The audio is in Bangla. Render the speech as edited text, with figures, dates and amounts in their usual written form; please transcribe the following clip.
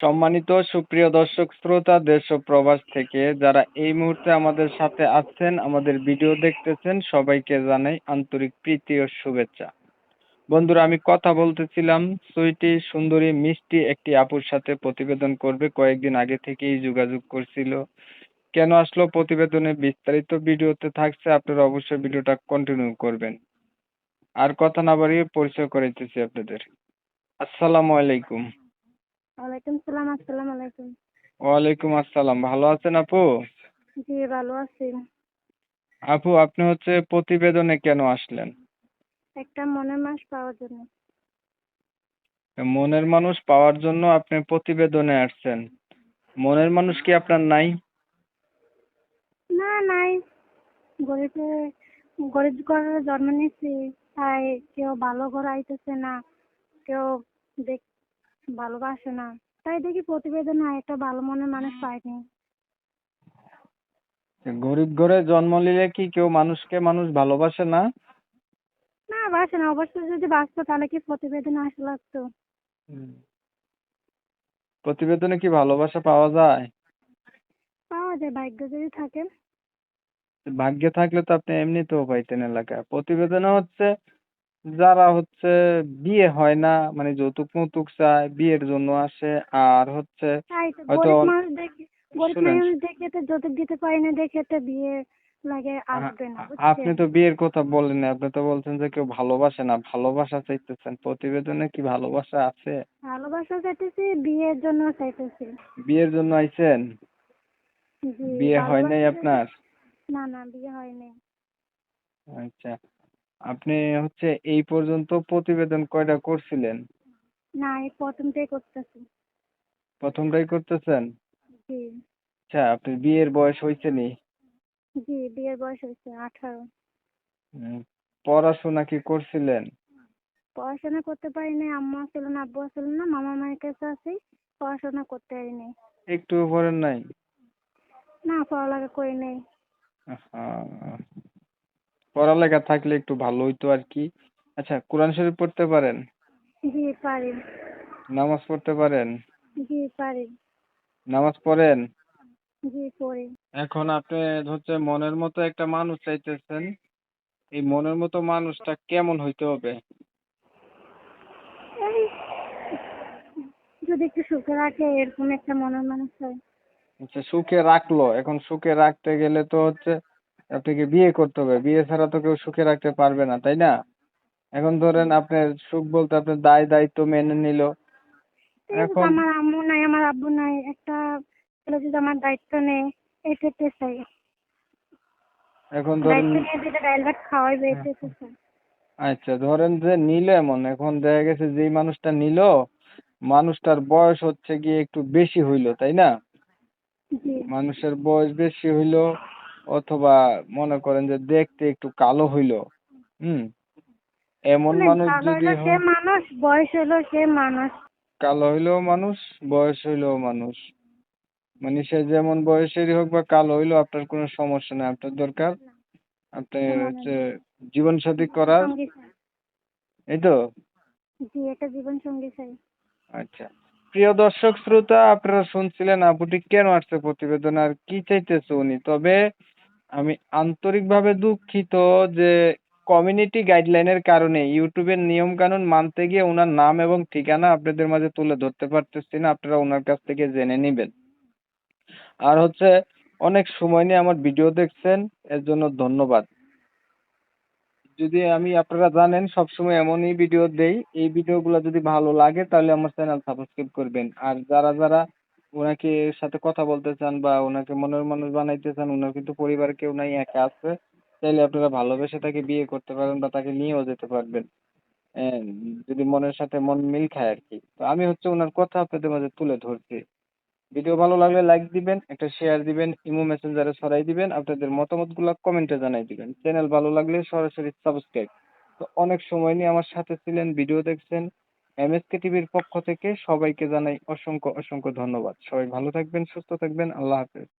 সম্মানিত সুপ্রিয় দর্শক শ্রোতা দেশ ও প্রবাস থেকে যারা এই মুহূর্তে আমাদের সাথে আছেন, আমাদের ভিডিও দেখতেছেন, সবাইকে জানাই আন্তরিক প্রীতি ও শুভেচ্ছা। বন্ধুরা, আমি কথা বলতেছিলাম সুইটি সুন্দরী মিষ্টি একটি আপুর সাথে প্রতিবেদন করবে, কয়েকদিন আগে থেকেই যোগাযোগ করছিল। কেন আসলো প্রতিবেদনে বিস্তারিত ভিডিওতে থাকছে, আপনারা অবশ্যই ভিডিওটা কন্টিনিউ করবেন। আর কথা না বাড়িয়ে পরিচয় করাইতেছি আপনাদের। আসসালামু আলাইকুম। ওয়ালাইকুম সালাম। আসসালামু আলাইকুম। ওয়ালাইকুম আসসালাম। ভালো আছেন আপু? জি, ভালো আছি। আপু, আপনি প্রতিবেদনে কেন আসলেন? একটা মনের মানুষ পাওয়ার জন্য। মনের মানুষ পাওয়ার জন্য আপনি প্রতিবেদনে আসছেন। মনের মানুষ কি আপনার নাই? না, নাই। গরিবে গরিব ঘরে জন্ম নিয়েছি, তাই কেউ ভালো ঘরে আইতেছে না, কেউ দেখ ভালোবাসে না, তাই দেখি প্রতিবেদনে একটা ভালো মনের মানুষ পাইনি। গরিব ঘরে জন্ম নিলে কি কেউ মানুষ ভালোবাসে না? না, বাসে না। অবশ্যই যদি বাঁচতো তাহলে কি প্রতিবেদনে আসা লাগতো? হুম। প্রতিবেদনে কি ভালোবাসা পাওয়া যায়? পাওয়া যায়, ভাগ্য যদি থাকে। ভাগ্যে থাকলে তো আপনি এমনিতেও পাইতেন এলাকায়। প্রতিবেদনে যারা বিয়ে হয় না, মানে যৌতুক মৌতুক চায়, বিয়ের জন্য আসে। আর তাই তো হয়তো গরিব শুনেন, মানুষ দেখে তো যৌতুক দিতে পারি না, দেখে তো বিয়ে লাগে আ- আসবে না, আপনি বুঝছেন? তো বিয়ের কথা বললেন না, আপনি তো বলছেন যে কেউ ভালোবাসে না, ভালোবাসা চাইতেছেন। প্রতিবেদনে কি ভালোবাসা আছে? ভালোবাসা চাইতেছি, বিয়ের জন্য চাইতেছি। বিয়ের জন্য আইছেন? জি, বিয়ে হয় নাই ভালোবাসা আপনার? চাইতেছি। না, না, বিয়ে হয়নি। আচ্ছা, আপনি এই পর্যন্ত প্রতিবেদন কয়টা করছিলেন? না, এই প্রথমটাই করতেছি। প্রথমটাই করতেছেন? জি। আচ্ছা, আপনার বিয়ের বয়স হয়েছে নি? জি, বিয়ের বয়স হয়েছে 18। উম, পড়াশোনা কি করছিলেন? পড়াশোনা করতে পারি নাই, আম্মা ছিল না, আব্বু ছিল না, মামা মায়ের কাছে আছি। পড়াশোনা করতে পারি নাই। একটু পড়েন নাই? না, পড়ালেখা করি নাই। আহা, পড়ালেখা থাকলে একটু ভালো হইতো আর কি। আচ্ছা, কোরআন শরীফ পড়তে পারেন? জি, পারি। নামাজ পড়তে পারেন? জি, পারি। নামাজ পড়েন? জি, পড়ি। এখন আপনি মনের মতো একটা মানুষ চাইতেছেন। এই মনের মতো মানুষটা কেমন হইতে হবে? এই যদি একটু সুখে রাখে এরকম একটা মনের মানুষ হয়। সুখে রাখলো, এখন সুখে রাখতে গেলে তো আপনাকে বিয়ে করতে হবে। বিয়ে ছাড়া তো কেউ সুখে রাখতে পারবে না, তাই না? এখন ধরেন আপনার সুখ বলতে আপনার দায়িত্ব মেনে নিল। এই তো, এখন আমার আম্মু নাই, আমার আব্বু নাই, একটা ছেলে যদি আমার দায়িত্ব নেয়, এটাতে চাই। এখন ধরেন, দায়িত্ব নিয়ে যেটা ডাইল ভাত খাওয়াইবে, এটাতে চাই। আচ্ছা ধরেন যে নিলে, এমন এখন দেখা গেছে যেই মানুষটা নিল, মানুষটার বয়স গিয়ে একটু বেশি হইলো, তাই না? জি। মানুষের বয়স বেশি হইলো, অথবা মনে করেন যে দেখতে একটু কালো হইলো। হুম। এমন মানে মানুষ ভালো যদি হইলো সে হয়, মানুষ, বয়স হইলো সে মানুষ। কালো হইলেও মানুষ, বয়স হইলেও মানুষ, মানে সে যেমন বয়সেরই হোক বা কালো হইলেও আপনার কোনো সমস্যা নেই। আপনার দরকার আপনার সমানে জীবন সাথী জীবন করার, সঙ্গী চাই। এই তো। জি, একটা জীবন সঙ্গী চাই। আচ্ছা, প্রিয় দর্শক শ্রোতা, আপনারা শুনছিলেন আপুটি কেন আসছে প্রতিবেদন আর কি চাইতেছে উনি। তবে আমি আন্তরিকভাবে দুঃখিত যে কমিউনিটি গাইডলাইনের কারণে ইউটিউবের নিয়ম কানুন মানতে গিয়ে ওনার নাম এবং ঠিকানা আপনাদের মাঝে তুলে ধরতে পারতেছি না। আপনারা ওনার কাছ থেকে জেনে নেবেন। আর অনেক সময় নিয়ে আমার ভিডিও দেখছেন, এর জন্য ধন্যবাদ। যদি আপনারা জানেন সবসময় এমনই ভিডিও দেই, এই ভিডিওগুলো যদি ভালো লাগে তাহলে আমার চ্যানেল সাবস্ক্রাইব করবেন। আর যারা যারা ওনাকে সাথে কথা বলতে চান বা ওনাকে মনের মানুষ বানাইতে চান, ওনার কিন্তু পরিবার কেউ নাই, একা আছে, চাইলে আপনারা ভালোবেসে তাকে বিয়ে করতে পারেন বা তাকে নিয়েও যেতে পারবেন। আহ, যদি মনের সাথে মন মিল খায় আর কি। তো আমি ওনার কথা আপনাদের মাঝে তুলে ধরছি। ভিডিও ভালো লাগলে লাইক দিবেন, একটা শেয়ার দিবেন, ইমো মেসেঞ্জারে ছড়াই দিবেন, আপনাদের মতামতগুলো কমেন্টে জানাই দিবেন। চ্যানেল ভালো লাগলে সরাসরি সাবস্ক্রাইব। তো অনেক সময় নিয়ে আমার সাথে ছিলেন, ভিডিও দেখছেন। এমএসকে টিভির পক্ষ থেকে সবাইকে জানাই অসংখ্য অসংখ্য ধন্যবাদ। সবাই ভালো থাকবেন, সুস্থ থাকবেন। আল্লাহ হাফেজ।